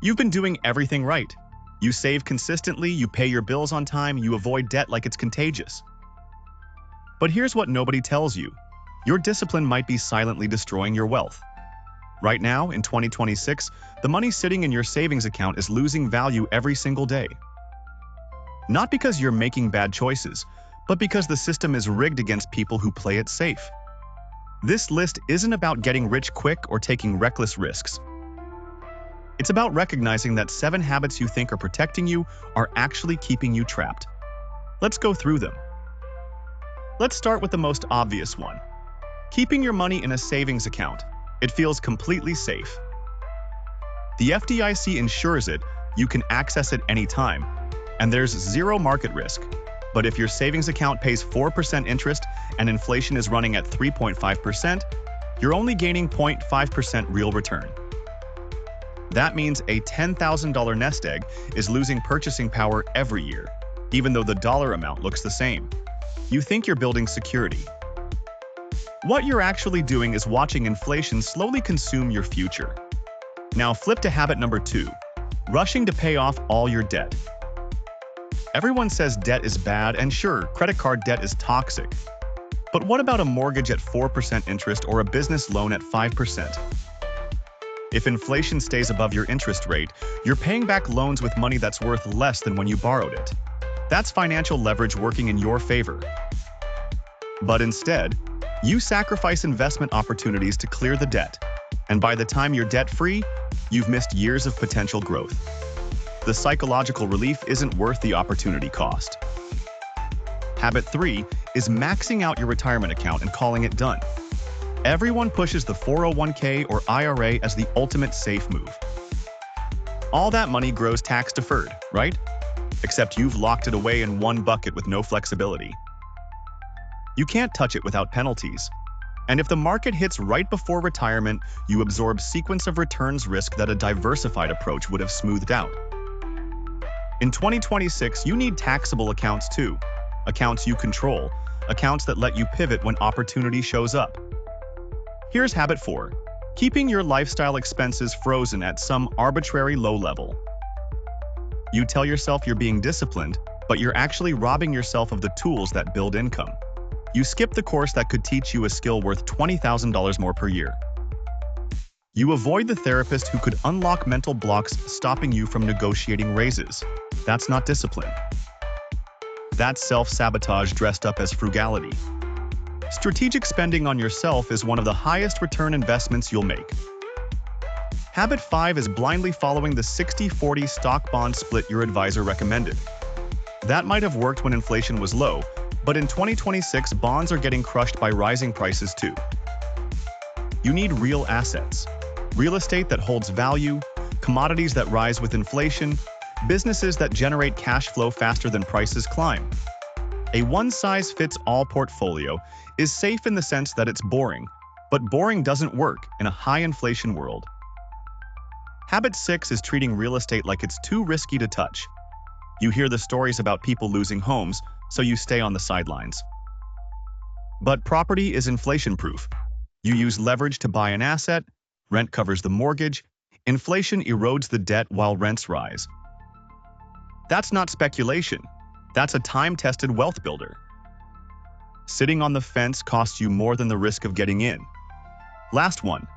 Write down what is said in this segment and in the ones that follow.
You've been doing everything right. You save consistently, you pay your bills on time, you avoid debt like it's contagious. But here's what nobody tells you. Your discipline might be silently destroying your wealth. Right now, in 2026, the money sitting in your savings account is losing value every single day. Not because you're making bad choices, but because the system is rigged against people who play it safe. This list isn't about getting rich quick or taking reckless risks. It's about recognizing that 7 habits you think are protecting you are actually keeping you trapped. Let's go through them. Let's start with the most obvious one. Keeping your money in a savings account. It feels completely safe. The FDIC ensures it, you can access it anytime, and there's zero market risk. But if your savings account pays 4% interest and inflation is running at 3.5%, you're only gaining 0.5% real return. That means a $10,000 nest egg is losing purchasing power every year, even though the dollar amount looks the same. You think you're building security. What you're actually doing is watching inflation slowly consume your future. Now flip to habit number 2, rushing to pay off all your debt. Everyone says debt is bad, and sure, credit card debt is toxic. But what about a mortgage at 4% interest or a business loan at 5%? If inflation stays above your interest rate, you're paying back loans with money that's worth less than when you borrowed it. That's financial leverage working in your favor. But instead, you sacrifice investment opportunities to clear the debt, and by the time you're debt-free, you've missed years of potential growth. The psychological relief isn't worth the opportunity cost. Habit 3 is maxing out your retirement account and calling it done. Everyone pushes the 401k or IRA as the ultimate safe move. All that money grows tax-deferred, right? Except you've locked it away in one bucket with no flexibility. You can't touch it without penalties. And if the market hits right before retirement, you absorb sequence of returns risk that a diversified approach would have smoothed out. In 2026, you need taxable accounts too. Accounts you control, accounts that let you pivot when opportunity shows up. Here's habit 4, keeping your lifestyle expenses frozen at some arbitrary low level. You tell yourself you're being disciplined, but you're actually robbing yourself of the tools that build income. You skip the course that could teach you a skill worth $20,000 more per year. You avoid the therapist who could unlock mental blocks stopping you from negotiating raises. That's not discipline. That's self-sabotage dressed up as frugality. Strategic spending on yourself is one of the highest return investments you'll make. Habit 5 is blindly following the 60-40 stock-bond split your advisor recommended. That might have worked when inflation was low, but in 2026, bonds are getting crushed by rising prices too. You need real assets. Real estate that holds value, commodities that rise with inflation, businesses that generate cash flow faster than prices climb. A one-size-fits-all portfolio is safe in the sense that it's boring, but boring doesn't work in a high-inflation world. Habit 6 is treating real estate like it's too risky to touch. You hear the stories about people losing homes, so you stay on the sidelines. But property is inflation-proof. You use leverage to buy an asset, rent covers the mortgage, inflation erodes the debt while rents rise. That's not speculation. That's a time-tested wealth builder. Sitting on the fence costs you more than the risk of getting in. Last one,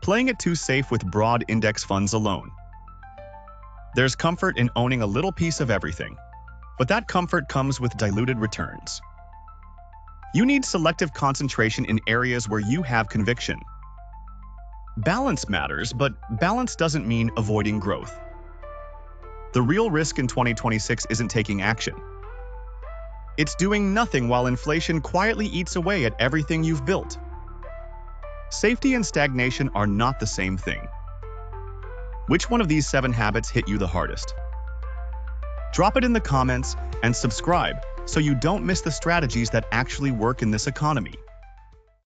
playing it too safe with broad index funds alone. There's comfort in owning a little piece of everything, but that comfort comes with diluted returns. You need selective concentration in areas where you have conviction. Balance matters, but balance doesn't mean avoiding growth. The real risk in 2026 isn't taking action. It's doing nothing while inflation quietly eats away at everything you've built. Safety and stagnation are not the same thing. Which one of these 7 habits hit you the hardest? Drop it in the comments and subscribe so you don't miss the strategies that actually work in this economy.